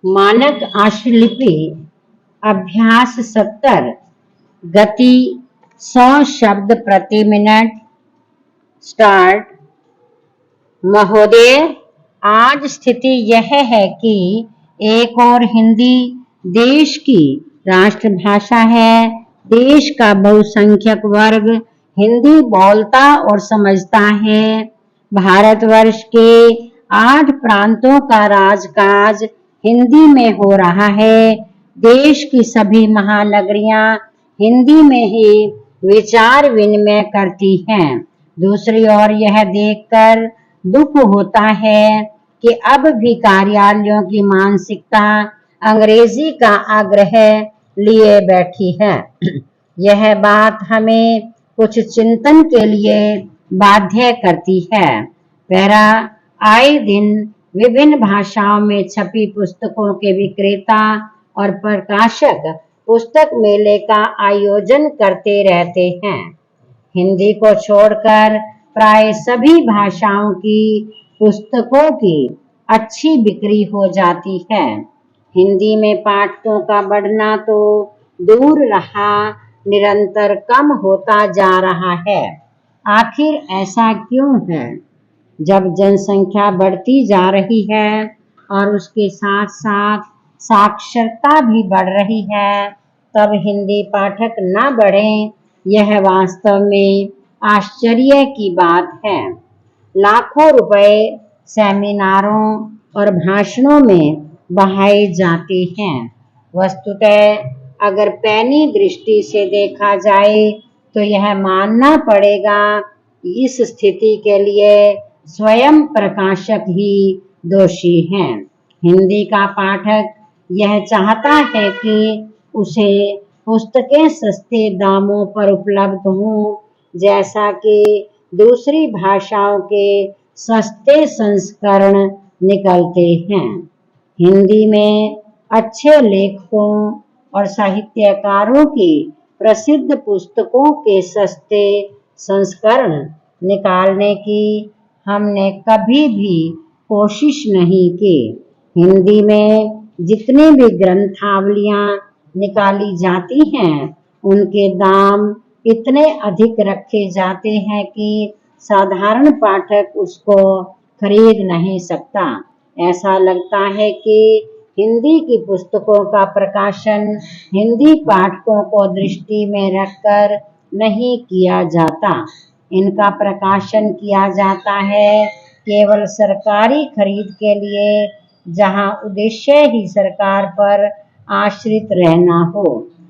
मानक आशुलिपि अभ्यास 70 गति 100 शब्द प्रति मिनट। स्टार्ट। महोदय, आज स्थिति यह है कि एक और हिंदी देश की राष्ट्रभाषा है। देश का बहुसंख्यक वर्ग हिंदी बोलता और समझता है। भारतवर्ष के 8 प्रांतों का राजकाज हिंदी में हो रहा है। देश की सभी महानगरियां हिंदी में ही विचार विनिमय करती हैं। दूसरी ओर यह देखकर दुख होता है कि अब भी कार्यालयों की मानसिकता अंग्रेजी का आग्रह लिए बैठी है। यह बात हमें कुछ चिंतन के लिए बाध्य करती है। पैरा आए दिन विभिन्न भाषाओं में छपी पुस्तकों के विक्रेता और प्रकाशक पुस्तक मेले का आयोजन करते रहते हैं। हिंदी को छोड़कर प्राय सभी भाषाओं की पुस्तकों की अच्छी बिक्री हो जाती है। हिंदी में पाठकों का बढ़ना तो दूर रहा, निरंतर कम होता जा रहा है। आखिर ऐसा क्यों है? जब जनसंख्या बढ़ती जा रही है और उसके साथ साथ साक्षरता भी बढ़ रही है, तब हिंदी पाठक न बढ़ें, यह वास्तव में आश्चर्य की बात है। लाखों रुपए सेमिनारों और भाषणों में बहाए जाते हैं। वस्तुतः अगर पैनी दृष्टि से देखा जाए तो यह मानना पड़ेगा कि इस स्थिति के लिए स्वयं प्रकाशक ही दोषी हैं। हिंदी का पाठक यह चाहता है कि उसे पुस्तकें सस्ते दामों पर उपलब्ध हों, जैसा कि दूसरी भाषाओं के सस्ते संस्करण निकलते हैं। हिंदी में अच्छे लेखकों और साहित्यकारों की प्रसिद्ध पुस्तकों के सस्ते संस्करण निकालने की हमने कभी भी कोशिश नहीं की। हिंदी में जितनी भी ग्रंथावलियां निकाली जाती हैं, उनके दाम इतने अधिक रखे जाते हैं कि साधारण पाठक उसको खरीद नहीं सकता। ऐसा लगता है कि हिंदी की पुस्तकों का प्रकाशन हिंदी पाठकों को दृष्टि में रखकर नहीं किया जाता। इनका प्रकाशन किया जाता है केवल सरकारी खरीद के लिए, जहां उद्देश्य ही सरकार पर आश्रित रहना हो।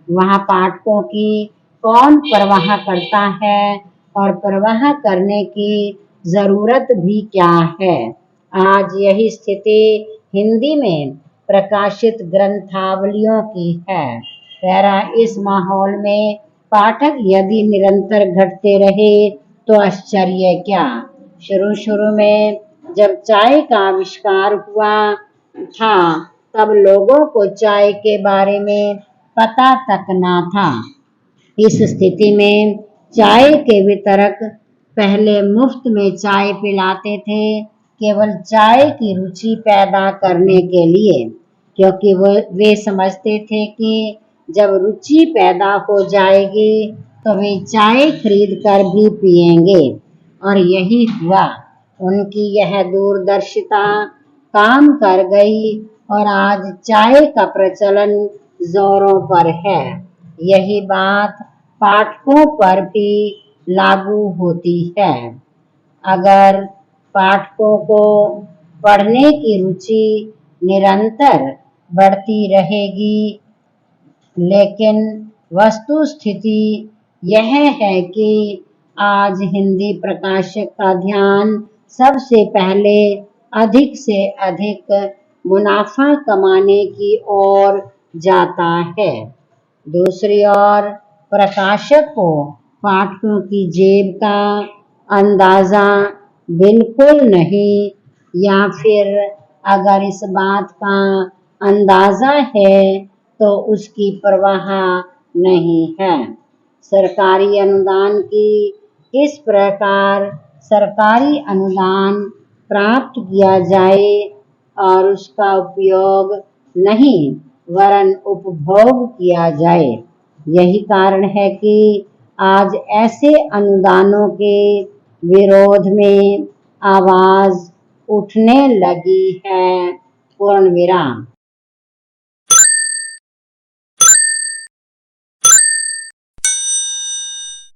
वहां पाठकों की कौन परवाह करता है और परवाह करने की जरूरत भी क्या है। आज यही स्थिति हिंदी में प्रकाशित ग्रंथावलियों की है। पैरा इस माहौल में पाठक यदि निरंतर घटते रहे तो आश्चर्य क्या। शुरू में जब चाय का आविष्कार हुआ था, तब लोगों को चाय के बारे में पता तक ना था। इस स्थिति में चाय के वितरक पहले मुफ्त में चाय पिलाते थे, केवल चाय की रुचि पैदा करने के लिए, क्योंकि वे समझते थे कि जब रुचि पैदा हो जाएगी तो वे चाय खरीद कर भी पिएंगे। और यही हुआ। उनकी यह दूरदर्शिता काम कर गई और आज चाय का प्रचलन जोरों पर है। यही बात पाठकों पर भी लागू होती है। अगर पाठकों को पढ़ने की रुचि निरंतर बढ़ती रहेगी, लेकिन वस्तु स्थिति यह है कि आज हिंदी प्रकाशक का ध्यान सबसे पहले अधिक से अधिक मुनाफा कमाने की ओर जाता है। दूसरी ओर प्रकाशक को पाठकों की जेब का अंदाजा बिल्कुल नहीं, या फिर अगर इस बात का अंदाजा है तो उसकी परवाह नहीं है। सरकारी अनुदान की किस प्रकार सरकारी अनुदान प्राप्त किया जाए और उसका उपयोग नहीं वरन उपभोग किया जाए। यही कारण है कि आज ऐसे अनुदानों के विरोध में आवाज उठने लगी है। पूर्ण विराम।